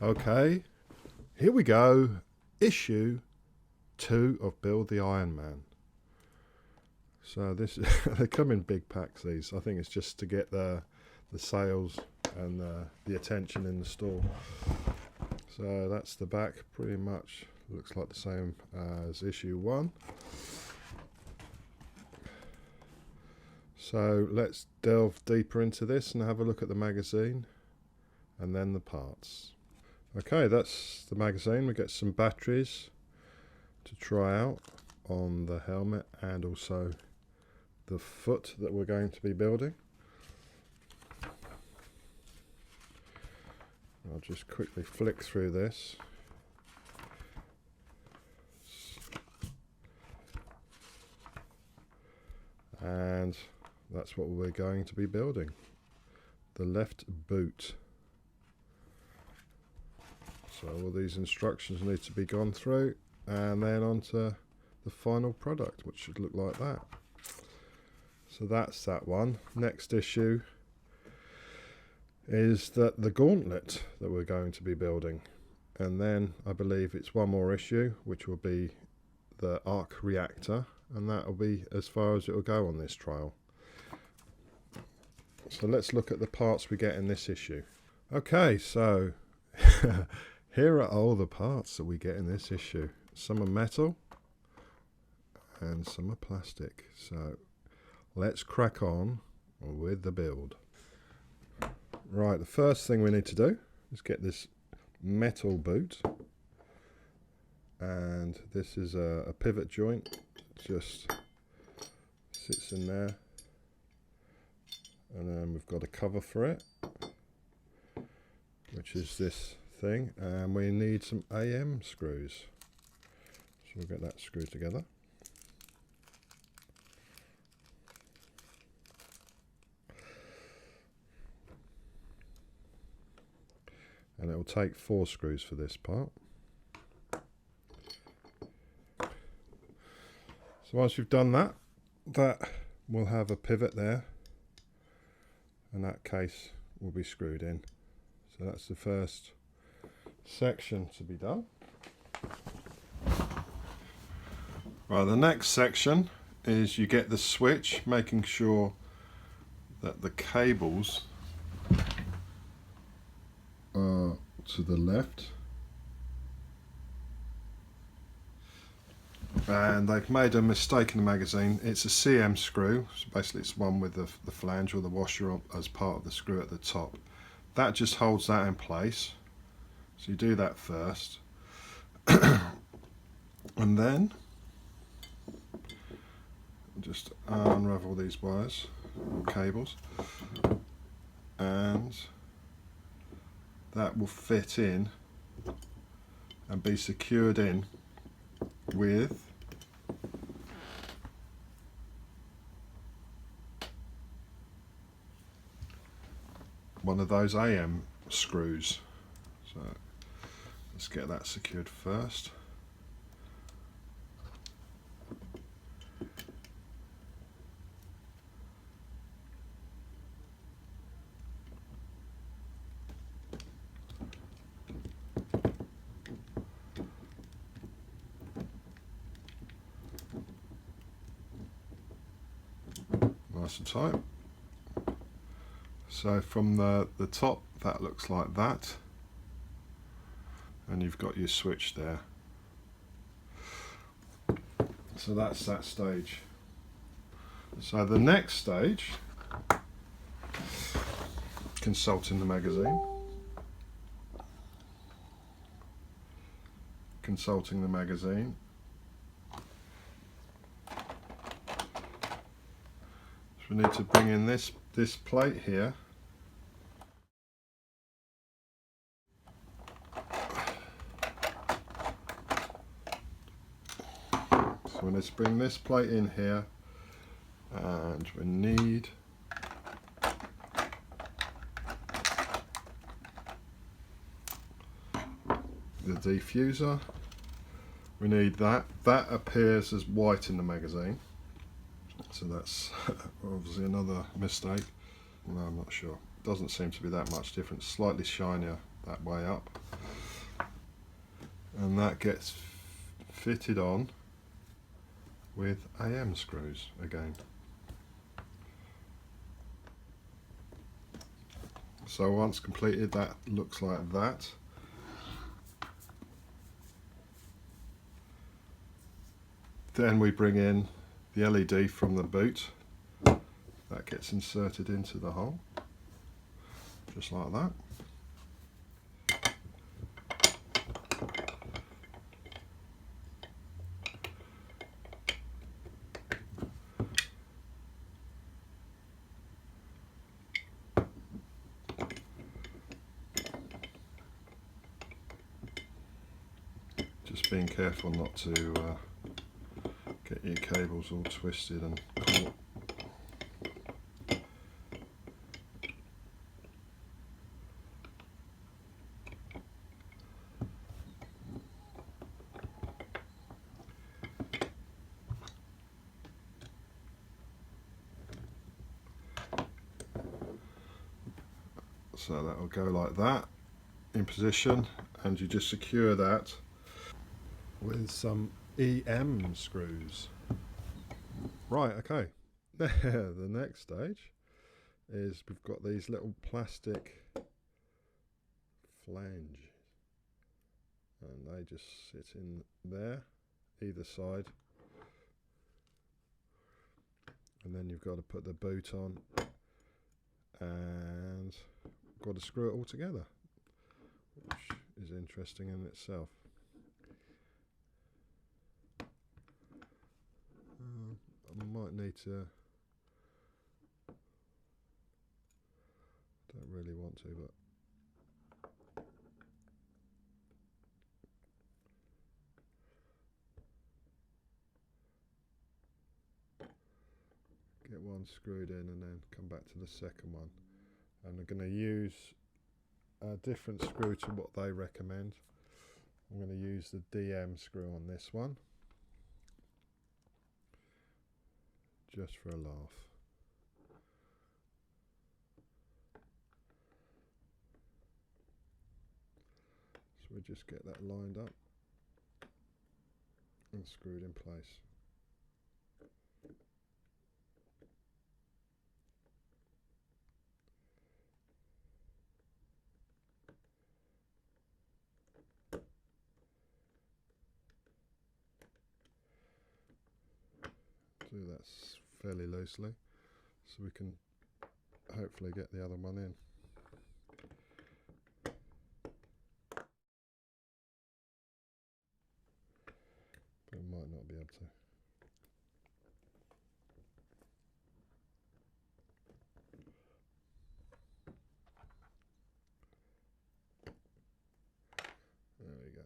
Okay, here we go. Issue 2 of Build the Ironman. So this they come in big packs, these. I think it's just to get the sales and the attention in the store. So that's the back, pretty much looks like the same as issue 1. So let's delve deeper into this and have a look at the magazine and then the parts. Okay, that's the magazine. We get some batteries to try out on the helmet and also the foot that we're going to be building. I'll just quickly flick through this. And that's what we're going to be building. The left boot. So all these instructions need to be gone through, and then onto the final product, which should look like that. So that's that one. Next issue is the gauntlet that we're going to be building, and then I believe it's one more issue, which will be the arc reactor, and that will be as far as it will go on this trial. So let's look at the parts we get in this issue. Okay, so here are all the parts that we get in this issue. Some are metal and some are plastic. So let's crack on with the build. Right, the first thing we need to do is get this metal boot. And this is a pivot joint. It just sits in there. And then we've got a cover for it, which is this thing, and we need some AM screws. So we'll get that screwed together. And it will take 4 screws for this part. So once you've done that, will have a pivot there, and that case will be screwed in. So that's the first section to be done. Right, the next section is you get the switch, making sure that the cables are to the left. And they've made a mistake in the magazine. It's a CM screw, so basically it's one with the flange or the washer as part of the screw at the top. That just holds that in place. So you do that first. And then just unravel these wires or cables, and that will fit in and be secured in with one of those AM screws. So let's get that secured first. Nice and tight. So from the top, that looks like that, and you've got your switch there. So that's that stage. So the next stage, consulting the magazine. Consulting the magazine. We need to bring in this plate here. So we need to bring this plate in here, and we need the diffuser. We need that. That appears as white in the magazine. So that's obviously another mistake. No, I'm not sure. Doesn't seem to be that much different. Slightly shinier that way up, and that gets fitted on with AM screws again. So once completed, that looks like that. Then we bring in the LED from the boot. That gets inserted into the hole, just like that. Just being careful not to get your cables all twisted and caught. So that will go like that in position, and you just secure that with some EM screws. Right, okay. The next stage is we've got these little plastic flanges, and they just sit in there, either side, and then you've got to put the boot on and got to screw it all together, which is interesting in itself. I might need to, don't really want to, but get one screwed in and then come back to the second one. And I'm going to use a different screw to what they recommend. I'm going to use the DM screw on this one, just for a laugh. So we just get that lined up and screwed in place. Do that fairly loosely so we can hopefully get the other one in. But we might not be able to. There we go.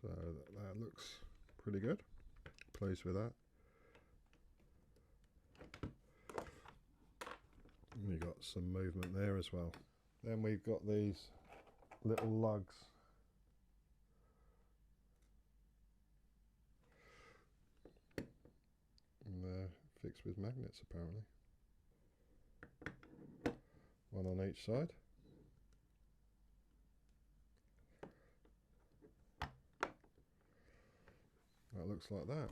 So that looks pretty good. Pleased with that. And we've got some movement there as well. Then we've got these little lugs. And they're fixed with magnets apparently. One on each side. That looks like that.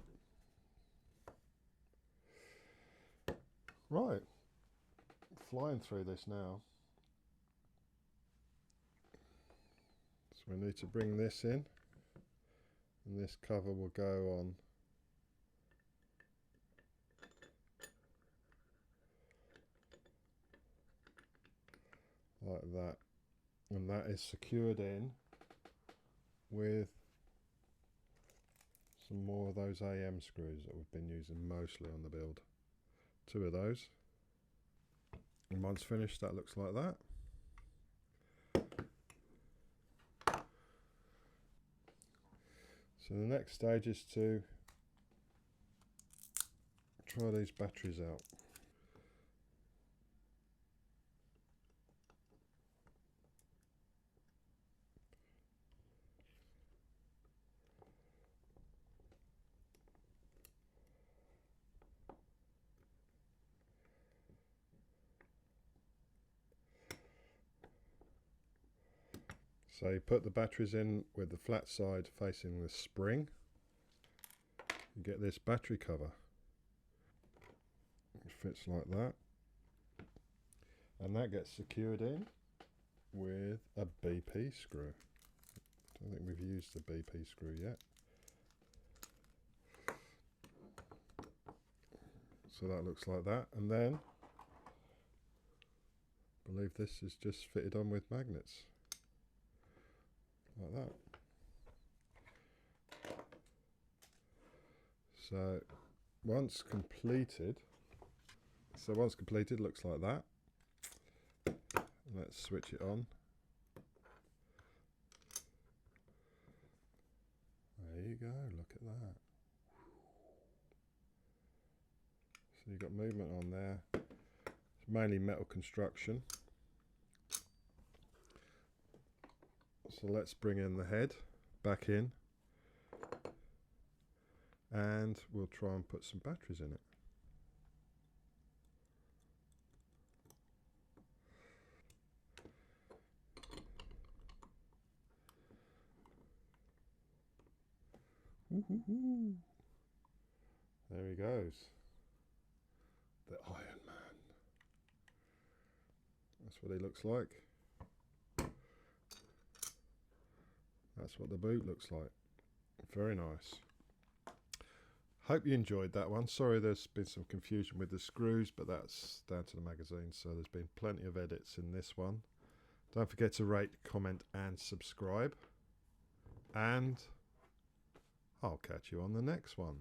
Right, flying through this now. So we need to bring this in, and this cover will go on like that, and that is secured in with some more of those AM screws that we've been using mostly on the build. 2 of those, and once finished that looks like that. So the next stage is to try these batteries out. So you put the batteries in with the flat side facing the spring. You get this battery cover. It fits like that. And that gets secured in with a BP screw. I don't think we've used the BP screw yet. So that looks like that. And then, I believe this is just fitted on with magnets. Like that. So once completed, looks like that. Let's switch it on. There you go, look at that. So you've got movement on there. It's mainly metal construction. So let's bring in the head back in, and we'll try and put some batteries in it. Woo-hoo-hoo. There he goes, the Ironman. That's what he looks like. That's what the boot looks like. Very nice. Hope you enjoyed that one. Sorry there's been some confusion with the screws, but that's down to the magazine, so there's been plenty of edits in this one. Don't forget to rate, comment and subscribe, and I'll catch you on the next one.